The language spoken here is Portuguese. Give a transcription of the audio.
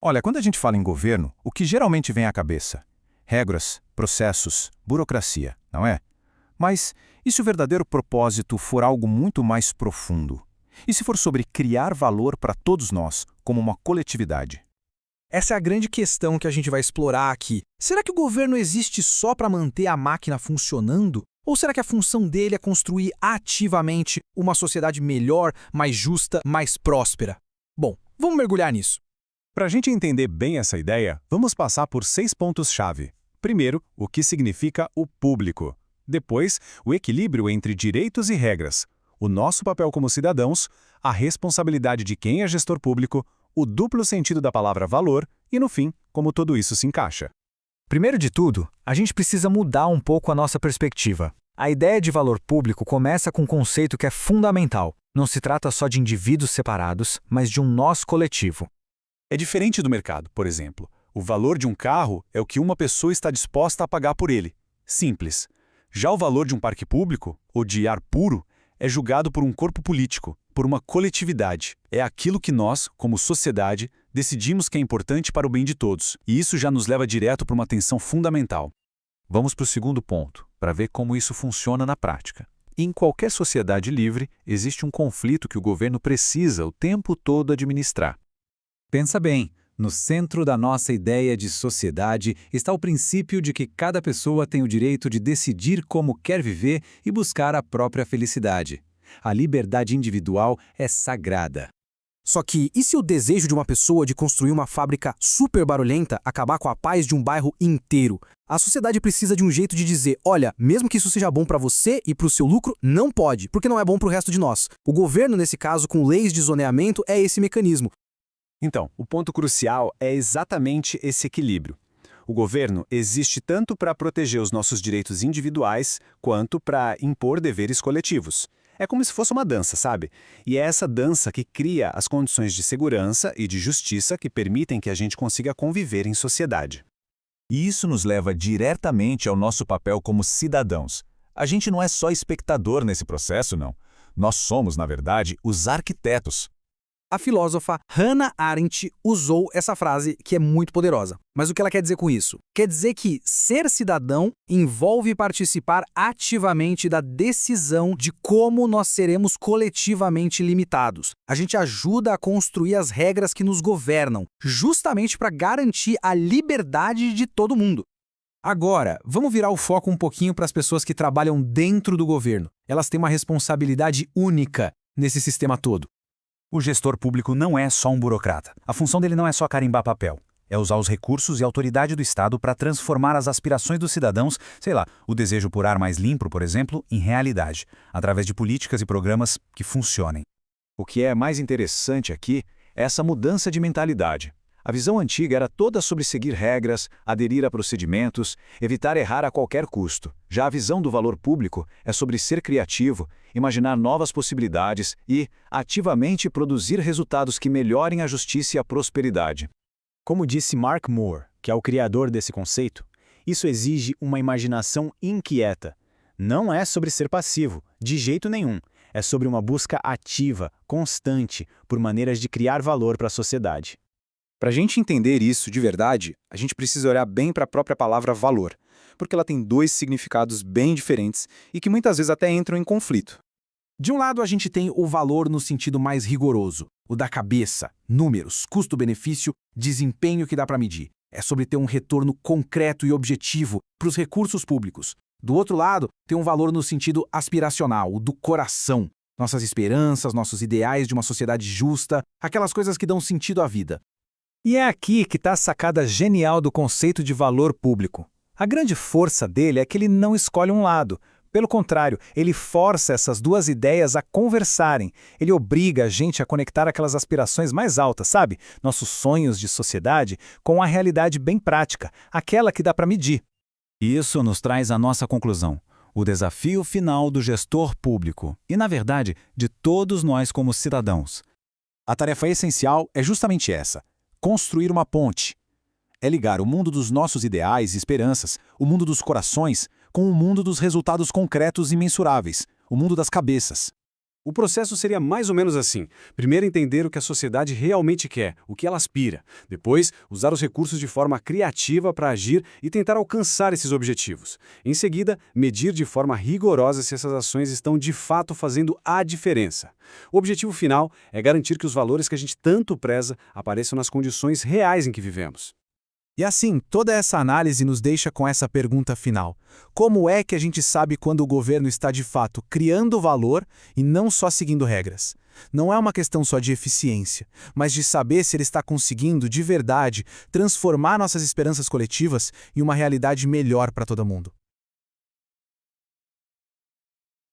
Olha, quando a gente fala em governo, o que geralmente vem à cabeça? Regras, processos, burocracia, não é? Mas e se o verdadeiro propósito for algo muito mais profundo? E se for sobre criar valor para todos nós, como uma coletividade? Essa é a grande questão que a gente vai explorar aqui. Será que o governo existe só para manter a máquina funcionando? Ou será que a função dele é construir ativamente uma sociedade melhor, mais justa, mais próspera? Bom, vamos mergulhar nisso. Para a gente entender bem essa ideia, vamos passar por 6 pontos-chave. Primeiro, o que significa o público. Depois, o equilíbrio entre direitos e regras. O nosso papel como cidadãos, a responsabilidade de quem é gestor público, o duplo sentido da palavra valor e, no fim, como tudo isso se encaixa. Primeiro de tudo, a gente precisa mudar um pouco a nossa perspectiva. A ideia de valor público começa com um conceito que é fundamental. Não se trata só de indivíduos separados, mas de um nós coletivo. É diferente do mercado, por exemplo. O valor de um carro é o que uma pessoa está disposta a pagar por ele. Simples. Já o valor de um parque público, ou de ar puro, é julgado por um corpo político, por uma coletividade. É aquilo que nós, como sociedade, decidimos que é importante para o bem de todos. E isso já nos leva direto para uma tensão fundamental. Vamos para o segundo ponto, para ver como isso funciona na prática. Em qualquer sociedade livre, existe um conflito que o governo precisa o tempo todo administrar. Pensa bem, no centro da nossa ideia de sociedade está o princípio de que cada pessoa tem o direito de decidir como quer viver e buscar a própria felicidade. A liberdade individual é sagrada. Só que, e se o desejo de uma pessoa de construir uma fábrica super barulhenta acabar com a paz de um bairro inteiro? A sociedade precisa de um jeito de dizer, olha, mesmo que isso seja bom para você e para o seu lucro, não pode, porque não é bom para o resto de nós. O governo, nesse caso, com leis de zoneamento, é esse mecanismo. Então, o ponto crucial é exatamente esse equilíbrio. O governo existe tanto para proteger os nossos direitos individuais, quanto para impor deveres coletivos. É como se fosse uma dança, sabe? E é essa dança que cria as condições de segurança e de justiça que permitem que a gente consiga conviver em sociedade. E isso nos leva diretamente ao nosso papel como cidadãos. A gente não é só espectador nesse processo, não. Nós somos, na verdade, os arquitetos. A filósofa Hannah Arendt usou essa frase que é muito poderosa. Mas o que ela quer dizer com isso? Quer dizer que ser cidadão envolve participar ativamente da decisão de como nós seremos coletivamente limitados. A gente ajuda a construir as regras que nos governam, justamente para garantir a liberdade de todo mundo. Agora, vamos virar o foco um pouquinho para as pessoas que trabalham dentro do governo. Elas têm uma responsabilidade única nesse sistema todo. O gestor público não é só um burocrata. A função dele não é só carimbar papel. É usar os recursos e autoridade do Estado para transformar as aspirações dos cidadãos, sei lá, o desejo por ar mais limpo, por exemplo, em realidade, através de políticas e programas que funcionem. O que é mais interessante aqui é essa mudança de mentalidade. A visão antiga era toda sobre seguir regras, aderir a procedimentos, evitar errar a qualquer custo. Já a visão do valor público é sobre ser criativo, imaginar novas possibilidades e, ativamente, produzir resultados que melhorem a justiça e a prosperidade. Como disse Mark Moore, que é o criador desse conceito, isso exige uma imaginação inquieta. Não é sobre ser passivo, de jeito nenhum. É sobre uma busca ativa, constante, por maneiras de criar valor para a sociedade. Para a gente entender isso de verdade, a gente precisa olhar bem para a própria palavra valor, porque ela tem dois significados bem diferentes e que muitas vezes até entram em conflito. De um lado, a gente tem o valor no sentido mais rigoroso, o da cabeça, números, custo-benefício, desempenho que dá para medir. É sobre ter um retorno concreto e objetivo para os recursos públicos. Do outro lado, tem um valor no sentido aspiracional, o do coração. Nossas esperanças, nossos ideais de uma sociedade justa, aquelas coisas que dão sentido à vida. E é aqui que está a sacada genial do conceito de valor público. A grande força dele é que ele não escolhe um lado. Pelo contrário, ele força essas duas ideias a conversarem. Ele obriga a gente a conectar aquelas aspirações mais altas, sabe? Nossos sonhos de sociedade com a realidade bem prática, aquela que dá para medir. E isso nos traz a nossa conclusão. O desafio final do gestor público e, na verdade, de todos nós como cidadãos. A tarefa essencial é justamente essa: construir uma ponte. É ligar o mundo dos nossos ideais e esperanças, o mundo dos corações, com o mundo dos resultados concretos e mensuráveis, o mundo das cabeças. O processo seria mais ou menos assim. Primeiro, entender o que a sociedade realmente quer, o que ela aspira. Depois, usar os recursos de forma criativa para agir e tentar alcançar esses objetivos. Em seguida, medir de forma rigorosa se essas ações estão de fato fazendo a diferença. O objetivo final é garantir que os valores que a gente tanto preza apareçam nas condições reais em que vivemos. E assim, toda essa análise nos deixa com essa pergunta final. Como é que a gente sabe quando o governo está de fato criando valor e não só seguindo regras? Não é uma questão só de eficiência, mas de saber se ele está conseguindo, de verdade, transformar nossas esperanças coletivas em uma realidade melhor para todo mundo.